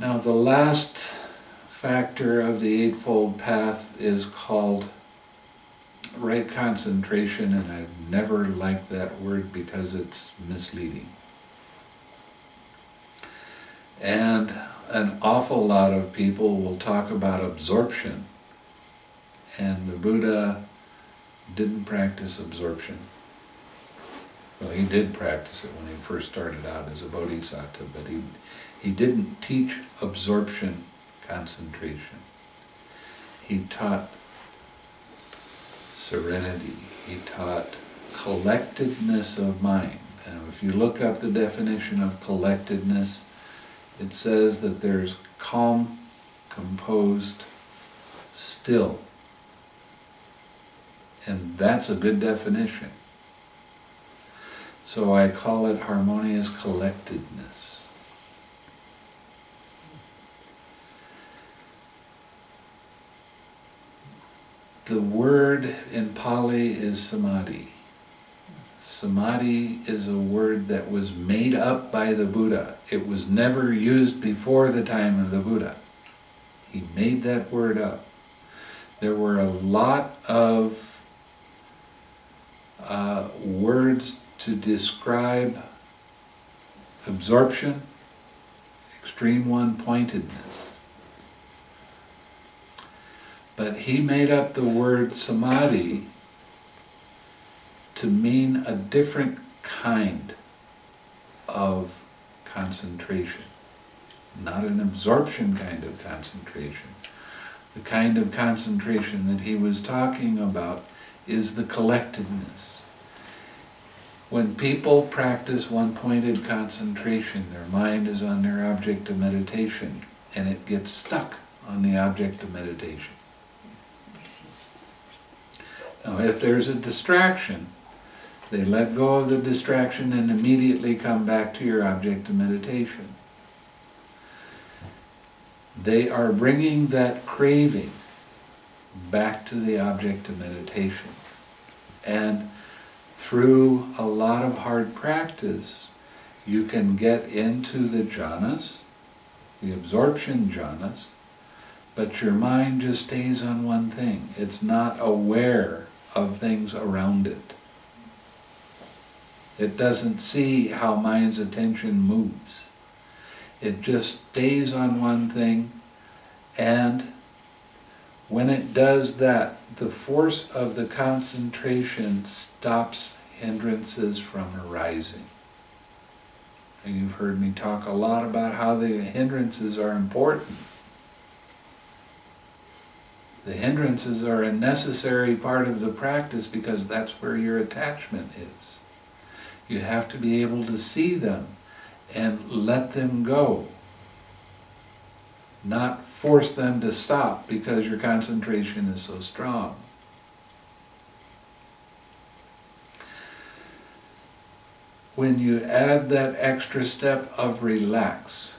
Now the last factor of the Eightfold Path is called right concentration, and I've never liked that word because it's misleading. And an awful lot of people will talk about absorption, and the Buddha didn't practice absorption. Well, he did practice it when he first started out as a bodhisattva, but he didn't teach absorption concentration. He taught serenity. He taught collectedness of mind. Now, if you look up the definition of collectedness, it says that there's calm, composed, still. And that's a good definition. So I call it harmonious collectedness. The word in Pali is Samadhi. Samadhi is a word that was made up by the Buddha. It was never used before the time of the Buddha. He made that word up. There were a lot of words to describe absorption, extreme one-pointedness. But he made up the word samadhi to mean a different kind of concentration, not an absorption kind of concentration. The kind of concentration that he was talking about is the collectedness. When people practice one-pointed concentration, their mind is on their object of meditation, and it gets stuck on the object of meditation. Now, if there's a distraction, they let go of the distraction and immediately come back to your object of meditation. They are bringing that craving back to the object of meditation. And through a lot of hard practice, you can get into the jhanas, the absorption jhanas, but your mind just stays on one thing. It's not aware of things around it. It doesn't see how mind's attention moves. It just stays on one thing, and when it does that, the force of the concentration stops hindrances from arising. And you've heard me talk a lot about how the hindrances are important. The hindrances are a necessary part of the practice because that's where your attachment is. You have to be able to see them and let them go. Not force them to stop because your concentration is so strong. When you add that extra step of relax,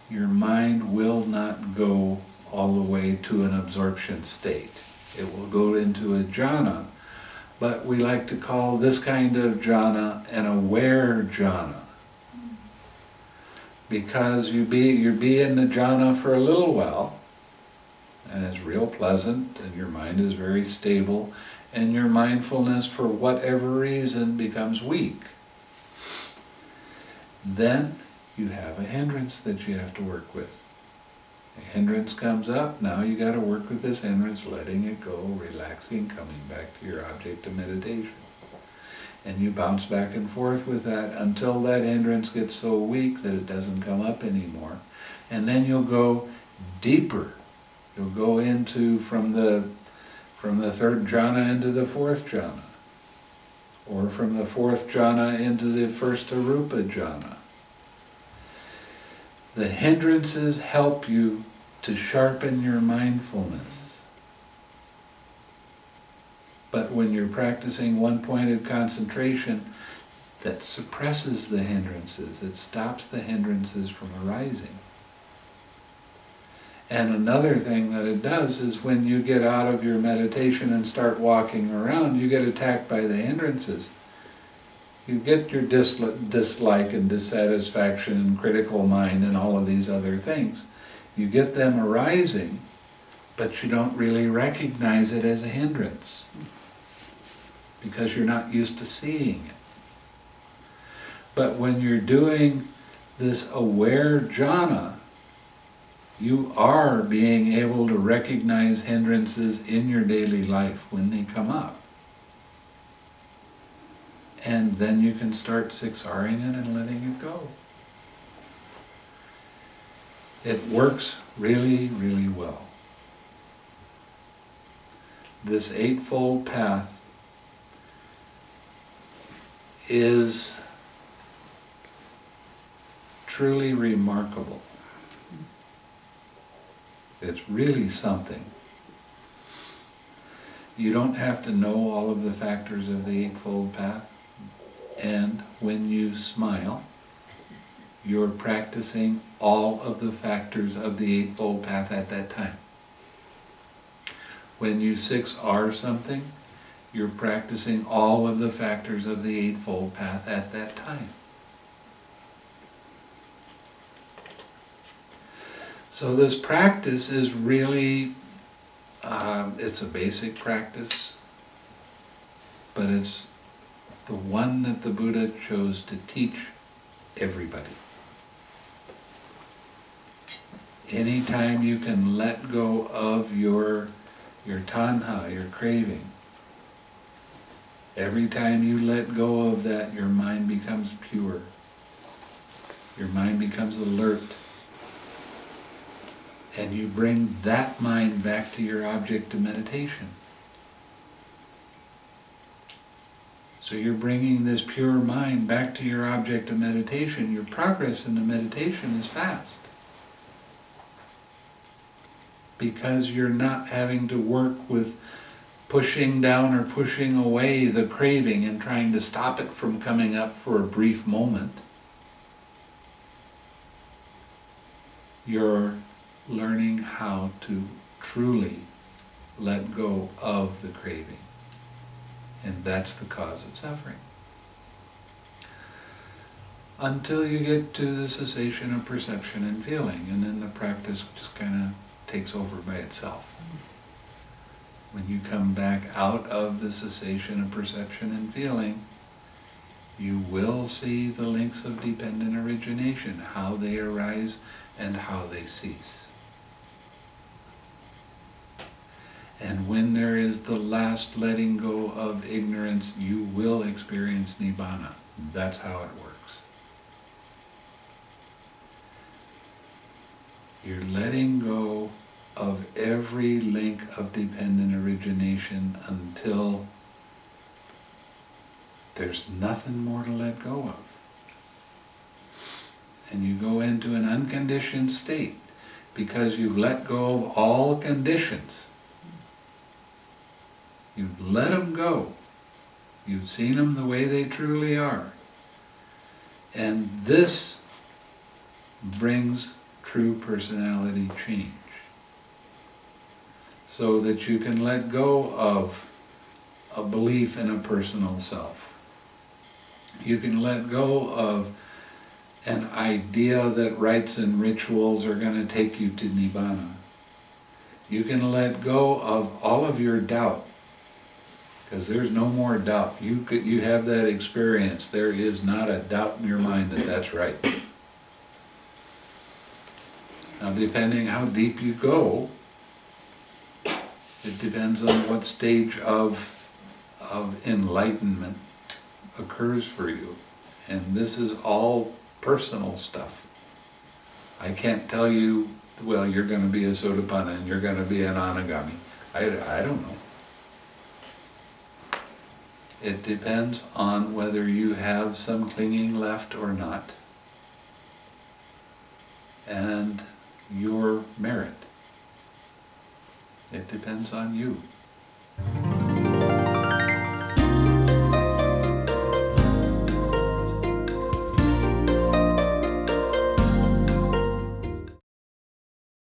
your mind will not go all the way to an absorption state. It will go into a jhana, but we like to call this kind of jhana an aware jhana. Because you'll be in the jhana for a little while, and it's real pleasant, and your mind is very stable, and your mindfulness, for whatever reason, becomes weak. Then you have a hindrance that you have to work with. A hindrance comes up, now you got to work with this hindrance, letting it go, relaxing, coming back to your object of meditation. And you bounce back and forth with that until that hindrance gets so weak that it doesn't come up anymore. And then you'll go deeper. You'll go into from the third jhana into the fourth jhana. Or from the fourth jhana into the first arupa jhana. The hindrances help you to sharpen your mindfulness. But when you're practicing one-pointed concentration, that suppresses the hindrances. It stops the hindrances from arising. And another thing that it does is when you get out of your meditation and start walking around, you get attacked by the hindrances. You get your dislike and dissatisfaction and critical mind and all of these other things. You get them arising, but you don't really recognize it as a hindrance because you're not used to seeing it. But when you're doing this aware jhana, you are being able to recognize hindrances in your daily life when they come up. And then you can start 6Ring it and letting it go. It works really, really well. This eightfold path is truly remarkable. It's really something. You don't have to know all of the factors of the eightfold path. And when you smile, you're practicing all of the factors of the eightfold path at that time. When you 6R something, you're practicing all of the factors of the eightfold path at that time. So this practice is really, it's a basic practice, but it's the one that the Buddha chose to teach everybody. Anytime you can let go of your tanha, your craving, every time you let go of that, your mind becomes pure. Your mind becomes alert. And you bring that mind back to your object of meditation. So you're bringing this pure mind back to your object of meditation. Your progress in the meditation is fast. Because you're not having to work with pushing down or pushing away the craving and trying to stop it from coming up for a brief moment. You're learning how to truly let go of the craving. And that's the cause of suffering. Until you get to the cessation of perception and feeling, and then the practice just kind of takes over by itself. When you come back out of the cessation of perception and feeling, you will see the links of dependent origination, how they arise and how they cease. And when there is the last letting go of ignorance, you will experience Nibbana. That's how it works. You're letting go of every link of dependent origination until there's nothing more to let go of. And you go into an unconditioned state because you've let go of all conditions. You've let them go. You've seen them the way they truly are. And this brings true personality change. So that you can let go of a belief in a personal self. You can let go of an idea that rites and rituals are going to take you to Nibbana. You can let go of all of your doubt. Because there's no more doubt. You have that experience. There is not a doubt in your mind that that's right. Now, depending how deep you go, it depends on what stage of enlightenment occurs for you. And this is all personal stuff. I can't tell you, well, you're going to be a Sotapanna and you're going to be an Anagami. I don't know. It depends on whether you have some clinging left or not, and your merit. It depends on you.